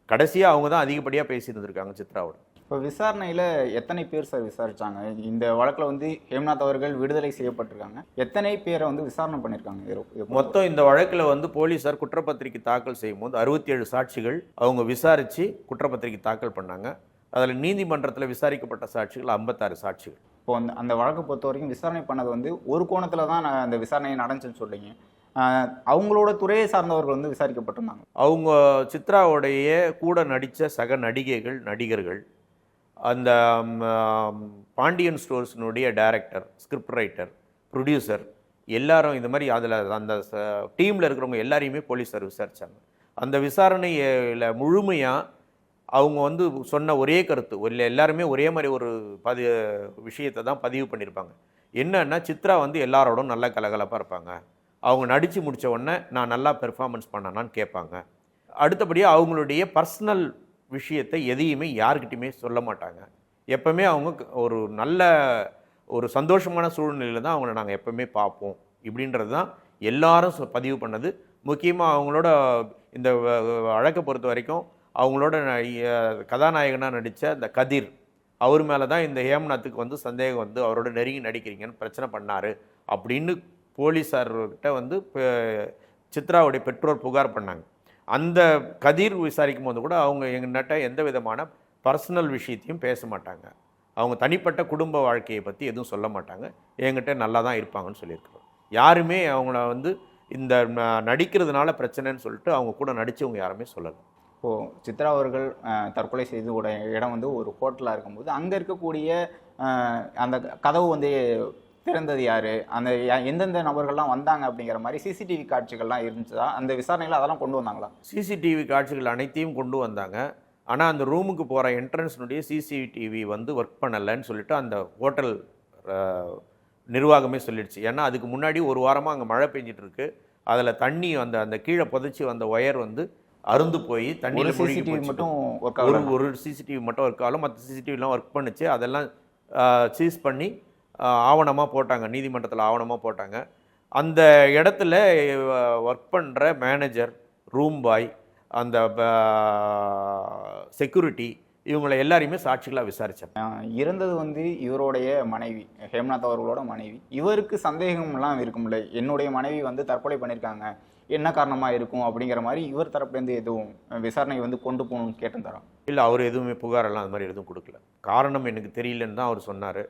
கடைசியாக அவங்க தான் அதிகப்படியாக பேசியிருந்திருக்காங்க சித்ராவோட. இப்போ விசாரணையில் எத்தனை பேர் சார் விசாரித்தாங்க? இந்த வழக்கில் வந்து ஹேம்நாத் அவர்கள் விடுதலை செய்யப்பட்டிருக்காங்க, எத்தனை பேரை வந்து விசாரணை பண்ணியிருக்காங்க? மொத்தம் இந்த வழக்கில் வந்து போலீஸார் குற்றப்பத்திரிக்கை தாக்கல் செய்யும் போது 67 சாட்சிகள் அவங்க விசாரித்து குற்றப்பத்திரிக்கை தாக்கல் பண்ணாங்க. அதில் நீதிமன்றத்தில் விசாரிக்கப்பட்ட சாட்சிகள் 56 சாட்சிகள். இப்போ அந்த வழக்கை பொறுத்த வரைக்கும் விசாரணை பண்ணது வந்து ஒரு கோணத்தில் தான் அந்த விசாரணையை நடந்துச்சுன்னு சொல்லிங்க. அவங்களோட துறையை சார்ந்தவர்கள் வந்து விசாரிக்கப்பட்டிருந்தாங்க. அவங்க சித்ராவுடைய கூட நடித்த சக நடிகர்கள், அந்த பாண்டியன் ஸ்டோர்ஸினுடைய டைரக்டர், ஸ்கிரிப்ட் ரைட்டர், ப்ரொடியூசர் எல்லாரும் இந்த மாதிரி அதில் அந்த டீமில் இருக்கிறவங்க எல்லாரையுமே போலீஸார் விசாரித்தாங்க. அந்த விசாரணையில் முழுமையாக அவங்க வந்து சொன்ன ஒரே கருத்து, எல்லாருமே ஒரே மாதிரி ஒரு விஷயத்தை தான் பதிவு பண்ணியிருப்பாங்க. என்னன்னா, சித்ரா வந்து எல்லாரோடும் நல்லா கலகலப்பாக இருப்பாங்க, அவங்க நடித்து முடித்த உடனே நான் நல்லா பெர்ஃபார்மன்ஸ் பண்ணனான்னு கேட்பாங்க. அடுத்தபடியாக அவங்களுடைய பர்சனல் விஷயத்தை எதையுமே யாருக்கிட்டையுமே சொல்ல மாட்டாங்க. எப்போவுமே அவங்க ஒரு சந்தோஷமான சூழ்நிலையில் தான் அவங்கள நாங்கள் எப்போவுமே பார்ப்போம் இப்படின்றது தான் எல்லாரும் பதிவு பண்ணது. முக்கியமாக அவங்களோட இந்த வழக்கை பொறுத்த வரைக்கும் அவங்களோட கதாநாயகனாக நடித்த அந்த கதிர், அவர் மேலே தான் இந்த ஹேம்நாத்துக்கு வந்து சந்தேகம் வந்து அவரோட நெருங்கி நடிக்கிறீங்கன்னு பிரச்சனை பண்ணார் அப்படின்னு போலீஸார்கிட்ட வந்து சித்ராவுடைய பெற்றோர் புகார் பண்ணாங்க. அந்த கதிர் விசாரிக்கும் போது கூட அவங்க எங்கிட்ட எந்த விதமான பர்சனல் விஷயத்தையும் பேச மாட்டாங்க. அவங்க தனிப்பட்ட குடும்ப வாழ்க்கையை பற்றி எதுவும் சொல்ல மாட்டாங்க. என்கிட்ட நல்லா தான் இருப்பாங்கன்னு சொல்லியிருக்கிறோம். யாருமே அவங்கள வந்து இந்த நடிக்கிறதுனால பிரச்சனைன்னு சொல்லிட்டு அவங்க கூட நடித்தவங்க யாருமே சொல்லலை. இப்போது சித்ரா அவர்கள் தற்கொலை செய்து இடம் வந்து ஒரு ஹோட்டலாக இருக்கும்போது அங்கே இருக்கக்கூடிய அந்த கதவு வந்து திறந்தது யார், அந்த எந்தெந்த நபர்கள்லாம் வந்தாங்க அப்படிங்கிற மாதிரி சிசிடிவி காட்சிகள்லாம் இருந்துச்சா? அந்த விசாரணையில் அதெல்லாம் கொண்டு வந்தாங்களா? சிசிடிவி காட்சிகள் அனைத்தையும் கொண்டு வந்தாங்க. ஆனால் அந்த ரூமுக்கு போகிற என்ட்ரன்ஸ்னுடைய சிசிடிவி வந்து ஒர்க் பண்ணலைன்னு சொல்லிட்டு அந்த ஹோட்டல் நிர்வாகமே சொல்லிடுச்சு. ஏன்னா அதுக்கு முன்னாடி ஒரு வாரமாக அங்கே மழை பெஞ்சிட்டு இருக்கு, அதில் தண்ணி அந்த அந்த கீழே புதைச்சி வந்த ஒயர் வந்து அருந்து போய் ஒரு தண்ணியில் முழுகி சிசிடிவி போச்சு. மட்டும் ஒர்க் ஒரு ஆகல. ஒரு சிசிடிவி மட்டும் ஒர்க் ஆகல, மற்ற சிசிடிவிலாம் ஒர்க் பண்ணுச்சு. அதெல்லாம் சீஸ் பண்ணி ஆவணமாக போட்டாங்க, நீதிமன்றத்தில் ஆவணமாக போட்டாங்க. அந்த இடத்துல ஒர்க் பண்ணுற மேனேஜர், ரூம் பாய், அந்த செக்யூரிட்டி, இவங்களை எல்லாரையுமே சாட்சிகளாக விசாரித்தாங்க. இறந்தது வந்து இவருடைய மனைவி, ஹேம்நாத் அவர்களோட மனைவி. இவருக்கு சந்தேகம்லாம் இருக்கும்ல, என்னுடைய மனைவி வந்து தற்கொலை பண்ணியிருக்காங்க, என்ன காரணமாக இருக்கும் அப்படிங்கிற மாதிரி இவர் தரப்புலேருந்து எதுவும் விசாரணை வந்து கொண்டு போகணும்னு கேட்டிருந்தாராம். இல்லை, அவர் எதுவுமே புகாரெல்லாம் அது மாதிரி எதுவும் கொடுக்கல. காரணம் எனக்கு தெரியலன்னு தான் அவர் சொன்னார்.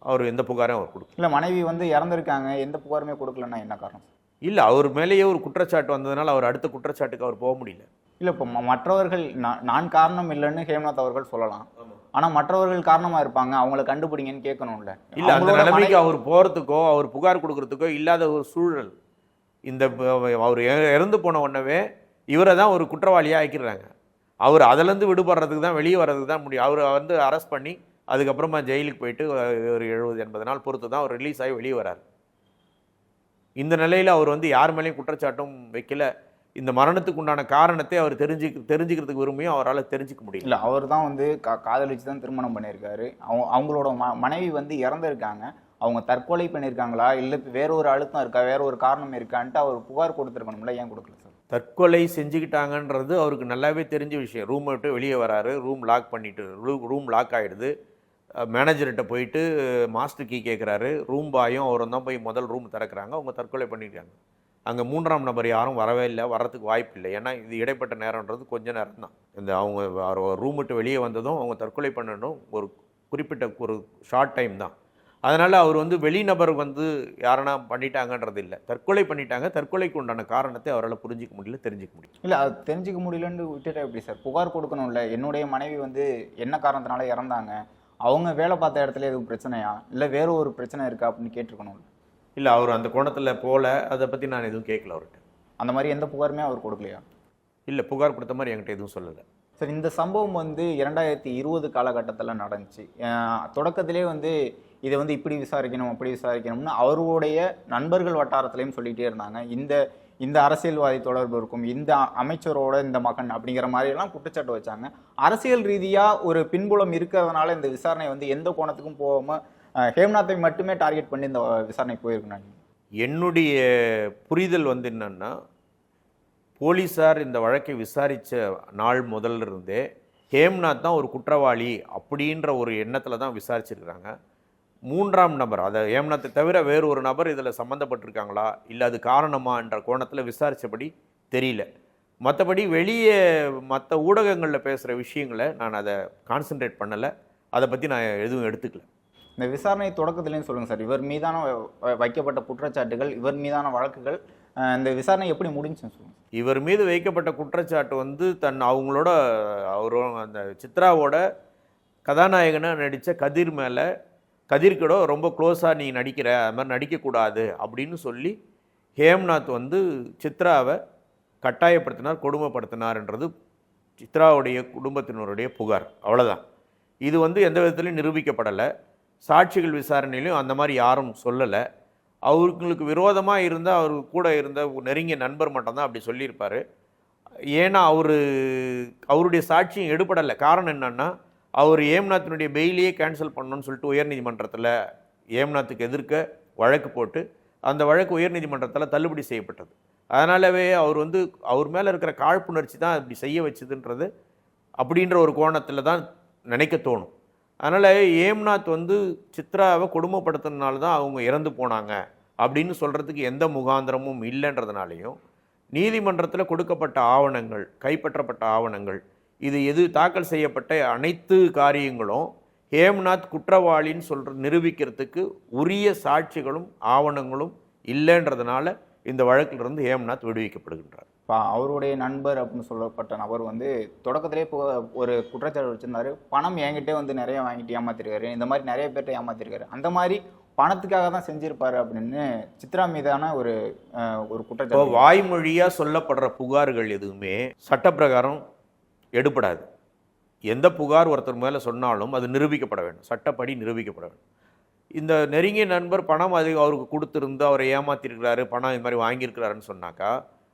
அவர் எந்த புகாரையும் அவர் கொடுக்கல. இல்லை, மனைவி வந்து இறந்துருக்காங்க, எந்த புகாருமே கொடுக்கலன்னா என்ன காரணம்? இல்லை, அவர் மேலேயே ஒரு குற்றச்சாட்டு வந்ததுனால அவர் அடுத்த குற்றச்சாட்டுக்கு அவர் போக முடியல. இல்லை, இப்போ மற்றவர்கள் நான் காரணம் இல்லைன்னு ஹேம்நாத் அவர்கள் சொல்லலாம், ஆனால் மற்றவர்கள் காரணமாக இருப்பாங்க, அவங்கள கண்டுபிடிங்கன்னு கேட்கணும்ல. இல்லை, அந்த நிலைமைக்கு அவர் போகிறதுக்கோ அவர் புகார் கொடுக்கறதுக்கோ இல்லாத ஒரு சூழல். இந்த அவர் இறந்து போன உடனே இவரை தான் ஒரு குற்றவாளியாக ஆக்கிடுறாங்க. அவர் அதிலேருந்து விடுபடுறதுக்கு தான், வெளியே வர்றதுக்கு தான் முடியும். அவர் வந்து அரெஸ்ட் பண்ணி அதுக்கப்புறமா ஜெயிலுக்கு போயிட்டு ஒரு 70-80 நாள் பொறுத்து தான் அவர் ரிலீஸ் ஆகி வெளியே வரார். இந்த நிலையில் அவர் வந்து யார் மேலேயும் குற்றச்சாட்டும் வைக்கல. இந்த மரணத்துக்கு உண்டான காரணத்தை அவர் தெரிஞ்சுக்கிறதுக்கு விரும்பியும் அவரால் தெரிஞ்சுக்க முடியல. இல்லை, அவர் தான் வந்து காதலிச்சு தான் திருமணம் பண்ணியிருக்காரு. அவங்களோட மனைவி வந்து இறந்துருக்காங்க. அவங்க தற்கொலை பண்ணியிருக்காங்களா, இல்லை வேற ஒரு அழுத்தம் இருக்கா, வேற ஒரு காரணம் இருக்கான்ட்டு அவர் புகார் கொடுத்துருக்கணும்ல, ஏன் கொடுக்கல சார்? தற்கொலை செஞ்சுக்கிட்டாங்கன்றது அவருக்கு நல்லாவே தெரிஞ்ச விஷயம். ரூமை விட்டு வெளியே வராரு, ரூம் லாக் பண்ணிட்டு, ரூம் லாக் ஆகிடுது. மேனேஜர்கிட்ட போயிட்டு மாஸ்டர் கீ கேட்குறாரு. ரூம் பாயும் அவரும் தான் போய் முதல் ரூம் திறக்கிறாங்க. அவங்க தற்கொலை பண்ணியிருக்காங்க. அங்கே 3ஆம் நபர் யாரும் வரவே இல்லை, வர்றதுக்கு வாய்ப்பு இல்லை. ஏன்னா இது இடைப்பட்ட நேரம்ன்றது கொஞ்சம் நேரம் தான். இந்த அவங்க ரூம் விட்டு வெளியே வந்ததும் அவங்க தற்கொலை பண்ணணும் ஒரு குறிப்பிட்ட ஒரு ஷார்ட் டைம் தான். அதனால் அவர் வந்து வெளிநபர் வந்து யாரனா பண்ணிட்டாங்கன்றது இல்லை, தற்கொலை பண்ணிட்டாங்க. தற்கொலைக்கு உண்டான காரணத்தை அவரால் புரிஞ்சிக்க முடியல, தெரிஞ்சிக்க முடியல. இல்லை, அது தெரிஞ்சிக்க முடியலன்னு விட்டுட்டா எப்படி சார்? புகார் கொடுக்கணும்ல, என்னுடைய மனைவி வந்து என்ன காரணத்தினால இறந்தாங்க, அவங்க வேலை பார்த்த இடத்துல எதுவும் பிரச்சனையா, இல்லை வேற ஒரு பிரச்சனை இருக்கா அப்படின்னு கேட்டிருக்கணும். இல்லை, அவர் அந்த கோணத்தில் போல, அதை பற்றி நான் எதுவும் கேட்கல அவர்கிட்ட. அந்த மாதிரி எந்த புகாருமே அவர் கொடுக்கலையா? இல்லை, புகார் கொடுத்த மாதிரி என்கிட்ட எதுவும் சொல்லலை. சார், இந்த சம்பவம் வந்து 2020 காலகட்டத்தில் நடந்துச்சு. தொடக்கத்திலே வந்து இதை வந்து இப்படி விசாரிக்கணும் அப்படி விசாரிக்கணும்னு அவருடைய நண்பர்கள் வட்டாரத்திலையும் சொல்லிகிட்டே இருந்தாங்க. இந்த அரசியல்வாதி தொடர்பு இருக்கும், இந்த அமைச்சரோட இந்த மகன் அப்படிங்கிற மாதிரியெல்லாம் குற்றச்சாட்டு வச்சாங்க. அரசியல் ரீதியாக ஒரு பின்புலம் இருக்கிறதுனால இந்த விசாரணை வந்து எந்த கோணத்துக்கும் போகாமல் ஹேம்நாத்தை மட்டுமே டார்கெட் பண்ணி இந்த விசாரணை போயிருக்கணும். என்னுடைய புரிதல் வந்து என்னன்னா, போலீஸார் இந்த வழக்கை விசாரித்த நாள் முதல்ல இருந்தே ஹேம்நாத் தான் ஒரு குற்றவாளி அப்படின்ற ஒரு எண்ணத்தில் தான் விசாரிச்சிருக்கிறாங்க. 3ஆம் நபர், அதை ஹேம்நாத்தை தவிர வேறு ஒரு நபர் இதில் சம்மந்தப்பட்டிருக்காங்களா, இல்லை அது காரணமான்ற கோணத்தில் விசாரித்தபடி தெரியல. மற்றபடி வெளியே மற்ற ஊடகங்களில் பேசுகிற விஷயங்களை நான் அதை கான்சென்ட்ரேட் பண்ணலை, அதை பற்றி நான் எதுவும் எடுத்துக்கல. இந்த விசாரணை தொடக்கத்துலேயும் சொல்லுங்கள் சார், இவர் மீதான வைக்கப்பட்ட குற்றச்சாட்டுகள், இவர் மீதான வழக்குகள், இந்த விசாரணை எப்படி முடிஞ்சுன்னு சொல்லுங்கள். இவர் மீது வைக்கப்பட்ட குற்றச்சாட்டு வந்து அவங்களோட அந்த சித்ராவோட கதாநாயகனாக நடித்த கதிர் மேலே, கதிர்கிட்ட ரொம்ப க்ளோஸாக நீ நடிக்கிற, அது மாதிரி நடிக்கக்கூடாது அப்படின்னு சொல்லி ஹேம்நாத் வந்து சித்ராவை கட்டாயப்படுத்தினார், கொடுமைப்படுத்தினார்ன்றது சித்ராவுடைய குடும்பத்தினருடைய புகார். அவ்வளோதான். இது வந்து எந்த விதத்துலையும் நிரூபிக்கப்படலை. சாட்சிகள் விசாரணையிலையும் அந்த மாதிரி யாரும் சொல்லலை. அவர்களுக்கு விரோதமாக இருந்தால் அவர் கூட இருந்த நெருங்கிய நண்பர் மட்டும்தான் அப்படி சொல்லியிருப்பார். ஏன்னா அவருடைய சாட்சியம் எடுபடலை. காரணம் என்னன்னா, அவர் ஹேம்நாத்தினுடைய பெயிலையே கேன்சல் பண்ணணும்னு சொல்லிட்டு உயர்நீதிமன்றத்தில் ஹேம்நாத்துக்கு எதிர்க்க வழக்கு போட்டு அந்த வழக்கு உயர்நீதிமன்றத்தில் தள்ளுபடி செய்யப்பட்டது. அதனாலவே அவர் மேலே இருக்கிற காழ்ப்புணர்ச்சி தான் அப்படி செய்ய வச்சுதுன்றது அப்படின்ற ஒரு கோணத்தில் தான் நினைக்க தோணும். அதனால் ஹேம்நாத் சித்ராவை கொடுமைப்படுத்தினால தான் அவங்க இறந்து போனாங்க அப்படின்னு சொல்கிறதுக்கு எந்த முகாந்திரமும் இல்லைன்றதுனாலையும், நீதிமன்றத்தில் கொடுக்கப்பட்ட ஆவணங்கள், கைப்பற்றப்பட்ட ஆவணங்கள், எது தாக்கல் செய்யப்பட்ட அனைத்து காரியங்களும் ஹேம்நாத் குற்றவாளின்னு நிரூபிக்கிறதுக்கு உரிய சாட்சிகளும் ஆவணங்களும் இல்லைன்றதுனால இந்த வழக்கிலிருந்து ஹேம்நாத் விடுவிக்கப்படுகின்றார். இப்போ அவருடைய நண்பர் அப்படின்னு சொல்லப்பட்ட நபர் தொடக்கத்திலே ஒரு குற்றச்சாட்டு வச்சிருந்தாரு, பணம் என்கிட்டே நிறைய வாங்கிட்டு ஏமாத்திருக்காரு, இந்த மாதிரி நிறைய பேர்ட்ட ஏமாத்திருக்காரு, அந்த மாதிரி பணத்துக்காக தான் செஞ்சிருப்பாரு அப்படின்னு சித்ரா மீதான ஒரு குற்றச்சாட்டு. வாய்மொழியாக சொல்லப்படுற புகார்கள் எதுவுமே சட்டப்பிரகாரம் எடுபடாது. எந்த புகார் ஒருத்தர் மேலே சொன்னாலும் அது நிரூபிக்கப்பட வேண்டும், சட்டப்படி நிரூபிக்கப்பட வேண்டும். இந்த நெருங்கிய நண்பர் பணம் அவருக்கு கொடுத்துருந்து அவரை ஏமாத்திருக்கிறாரு, பணம் இது மாதிரி வாங்கியிருக்கிறாருன்னு சொன்னாக்கா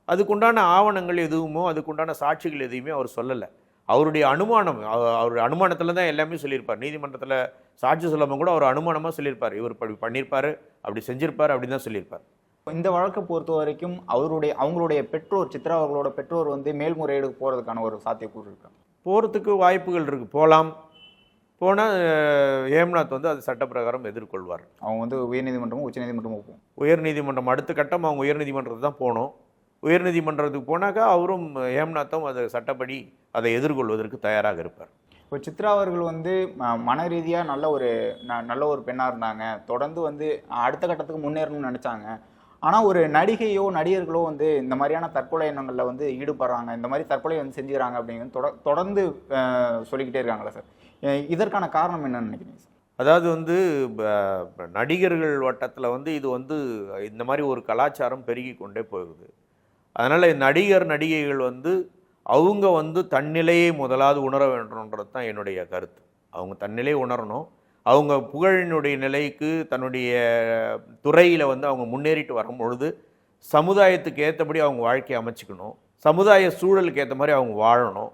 அதுக்குண்டான ஆவணங்கள் எதுவுமோ அதுக்குண்டான சாட்சிகள் எதுவுமே அவர் சொல்லலை. அவருடைய அனுமானம், அவருடைய அனுமானத்தில் தான் எல்லாமே சொல்லியிருப்பார். நீதிமன்றத்தில் சாட்சி சொல்லாமல் கூட அவர் அனுமானமாக சொல்லியிருப்பார். இவர் இப்படி பண்ணியிருப்பார், அப்படி செஞ்சிருப்பார் அப்படின்னு தான் சொல்லியிருப்பார். இந்த வழக்கை பொறுத்த வரைக்கும் அவங்களுடைய பெற்றோர், சித்ரா அவர்களோட பெற்றோர் வந்து மேல்முறையீடு போகிறதுக்கான ஒரு சாத்தியக்கூறு இருக்கு. போகிறதுக்கு வாய்ப்புகள் இருக்குது, போகலாம். போனால் ஹேம்நாத் வந்து அது சட்டப்பிரகாரம் எதிர்கொள்வார். அவங்க வந்து உயர்நீதிமன்றமும் உச்சநீதிமன்றமும் போகும். உயர்நீதிமன்றம் அடுத்த கட்டம் அவங்க உயர்நீதிமன்றத்துக்கு தான் போகணும். உயர்நீதிமன்றத்துக்கு போனாக்கா அவரும் ஹேம்நாத்தும் அதை சட்டப்படி அதை எதிர்கொள்வதற்கு தயாராக இருப்பார். இப்போ சித்ரா அவர்கள் வந்து மன ரீதியாக நல்ல ஒரு பெண்ணாக இருந்தாங்க, தொடர்ந்து வந்து அடுத்த கட்டத்துக்கு முன்னேறணும்னு நினச்சாங்க. ஆனால் ஒரு நடிகையோ நடிகர்களோ வந்து இந்த மாதிரியான தற்கொலை எண்ணங்களில் வந்து ஈடுபடுறாங்க, இந்த மாதிரி தற்கொலை வந்து செஞ்சுக்கிறாங்க அப்படிங்கிறது தொடர்ந்து சொல்லிக்கிட்டே இருக்காங்களா சார்? இதற்கான காரணம் என்னன்னு நினைக்கிறீங்க சார்? அதாவது வந்து நடிகர்கள் வட்டத்தில் வந்து இது வந்து இந்த மாதிரி ஒரு கலாச்சாரம் பெருகி கொண்டே போகுது. அதனால் நடிகர் நடிகைகள் வந்து அவங்க வந்து தன்னிலையை முதலாவது உணர வேண்டும்ன்றது தான் என்னுடைய கருத்து. அவங்க தன்னிலையை உணரணும். அவங்க புகழினுடைய நிலைக்கு தன்னுடைய துறையில் வந்து அவங்க முன்னேறிட்டு வரும்பொழுது சமுதாயத்துக்கு ஏற்றபடி அவங்க வாழ்க்கையை அமைச்சிக்கணும். சமுதாய சூழலுக்கு ஏற்ற மாதிரி அவங்க வாழணும்.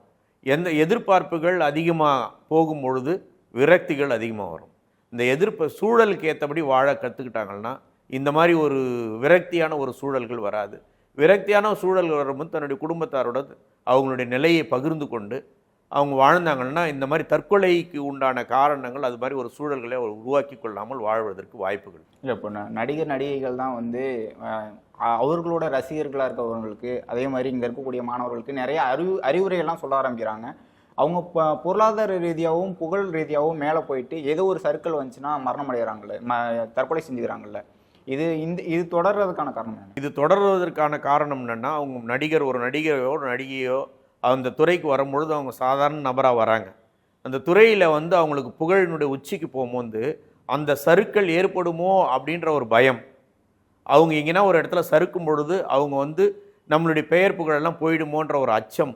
எந்த எதிர்பார்ப்புகள் அதிகமாக போகும் பொழுது விரக்திகள் அதிகமாக வரும். இந்த சூழலுக்கு ஏற்றபடி வாழ கற்றுக்கிட்டாங்கன்னா இந்த மாதிரி ஒரு விரக்தியான ஒரு சூழல்கள் வராது. விரக்தியான சூழல்கள் வரும்போது தன்னுடைய குடும்பத்தாரோட அவங்களுடைய நிலையை பகிர்ந்து கொண்டு அவங்க வாழ்ந்தாங்கன்னா இந்த மாதிரி தற்கொலைக்கு உண்டான காரணங்கள் அது மாதிரி ஒரு சூழல்களை உருவாக்கி கொள்ளாமல் வாழ்வதற்கு வாய்ப்புகள். இல்லை, இப்போ நடிகர் நடிகைகள் தான் வந்து அவர்களோட ரசிகர்களாக இருக்கவங்களுக்கு, அதே மாதிரி இங்கே இருக்கக்கூடிய மாணவர்களுக்கு நிறைய அறிவுரைகள்லாம் சொல்ல ஆரம்பிக்கிறாங்க. அவங்க பொருளாதார ரீதியாகவும் புகழ் ரீதியாகவும் மேலே போயிட்டு ஏதோ ஒரு சர்க்கிள் வந்துச்சுன்னா மரணம் அடைகிறாங்கல்ல, தற்கொலை செஞ்சுக்கிறாங்கல்ல. இது தொடர்றதுக்கான காரணம் என்ன? இது தொடர்வதற்கான காரணம் என்னென்னா, அவங்க ஒரு நடிகையோ அந்த துறைக்கு வரும்பொழுது அவங்க சாதாரண நபராக வராங்க. அந்த துறையில் வந்து அவங்களுக்கு புகழினுடைய உச்சிக்கு போகும்போது அந்த சறுக்கல் ஏற்படுமோ அப்படின்ற ஒரு பயம். அவங்க எங்கன்னா ஒரு இடத்துல சறுக்கும் பொழுது அவங்க வந்து நம்மளுடைய பெயர் புகழெல்லாம் போயிடுமோன்ற ஒரு அச்சம்.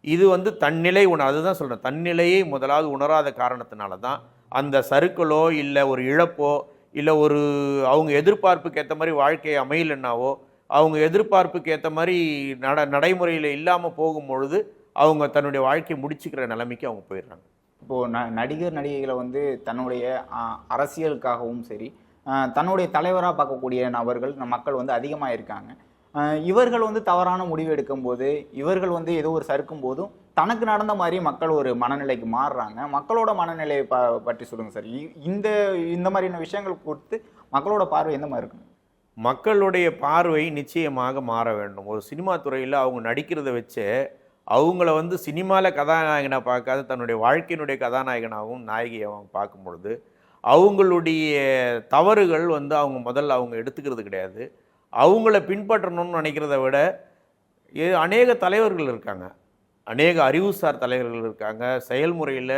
இது வந்து தன்னிலை அதுதான் சொல்கிறேன், தன்னிலையை முதலாவது உணராத காரணத்தினால தான் அந்த சறுக்கலோ இல்லை ஒரு இழப்போ இல்லை ஒரு அவங்க எதிர்பார்ப்புக்கு ஏற்ற மாதிரி வாழ்க்கையை அமையலைன்னாவோ அவங்க எதிர்பார்ப்புக்கு ஏற்ற மாதிரி நடைமுறையில் இல்லாமல் போகும்பொழுது அவங்க தன்னுடைய வாழ்க்கையை முடிச்சுக்கிற நிலைமைக்கு அவங்க போயிடுறாங்க. இப்போது நடிகர் நடிகைகளை வந்து தன்னுடைய அரசியலுக்காகவும் சரி, தன்னுடைய தலைவராக பார்க்கக்கூடிய நபர்கள் மக்கள் வந்து அதிகமாக இருக்காங்க. இவர்கள் வந்து தவறான முடிவு எடுக்கும்போது, இவர்கள் வந்து ஏதோ ஒரு சறுக்கும் போதும் தனக்கு நடந்த மாதிரி மக்கள் ஒரு மனநிலைக்கு மாறுறாங்க. மக்களோட மனநிலையை பற்றி சொல்லுங்கள் சார். இந்த மாதிரியான விஷயங்கள் கொடுத்து மக்களோட பார்வை எந்த மாதிரி இருக்குங்க? மக்களுடைய பார்வை நிச்சயமாக மாற வேண்டும். ஒரு சினிமா துறையில் அவங்க நடிக்கிறத வச்சு அவங்கள வந்து சினிமாவில் கதாநாயகனாக பார்க்காத தன்னுடைய வாழ்க்கையினுடைய கதாநாயகனாகவும் நாயகியாகவும் பார்க்கும் பொழுது அவங்களுடைய தவறுகள் வந்து அவங்க எடுத்துக்கிறது கிடையாது. அவங்கள பின்பற்றணும்னு நினைக்கிறத விட அநேக தலைவர்கள் இருக்காங்க, அநேக அறிவுசார் தலைவர்கள் இருக்காங்க, செயல்முறையில்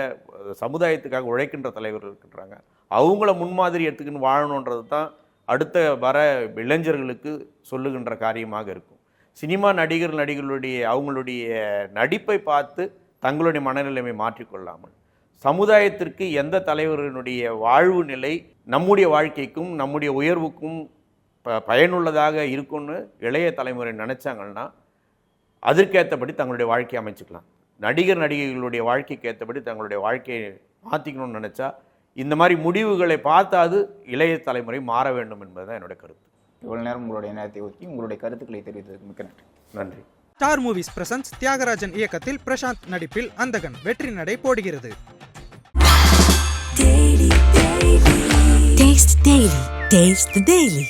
சமுதாயத்துக்காக உழைக்கின்ற தலைவர்கள் இருக்கின்றாங்க. அவங்கள முன்மாதிரி எடுத்துக்கின்னு வாழணுன்றது தான் அடுத்த வர இளைஞர்களுக்கு சொல்லுகின்ற காரியமாக இருக்கும். சினிமா நடிகர்களுடைய அவங்களுடைய நடிப்பை பார்த்து தங்களுடைய மனநிலைமை மாற்றிக்கொள்ளாமல் சமுதாயத்திற்கு எந்த தலைவரினுடைய வாழ்வு நிலை நம்முடைய வாழ்க்கைக்கும் நம்முடைய உயர்வுக்கும் பயனுள்ளதாக இருக்கும்னு இளைய தலைமுறை நினச்சாங்கன்னா அதற்கேற்றபடி தங்களுடைய வாழ்க்கையை அமைச்சுக்கலாம். நடிகர்களுடைய வாழ்க்கைக்கு ஏற்றபடி தங்களுடைய வாழ்க்கையை மாற்றிக்கணும்னு நினச்சா இந்த மாதிரி முடிவுகளை பார்த்தாது இளைய தலைமுறை மாற வேண்டும் என்பதுதான் என்னுடைய கருத்து. இவ்வளவு நேரம் உங்களுடைய நேரத்தை ஒதுக்கி உங்களுடைய கருத்துக்களை தெரிவித்ததுக்கு மிக்க நன்றி. நன்றி. ஸ்டார் மூவிஸ் பிரசன்ஸ் தியாகராஜன் இயக்கத்தில் பிரசாந்த் நடிப்பில் அந்தகன் வெற்றி நடை போடுகிறது. Taste the Daily.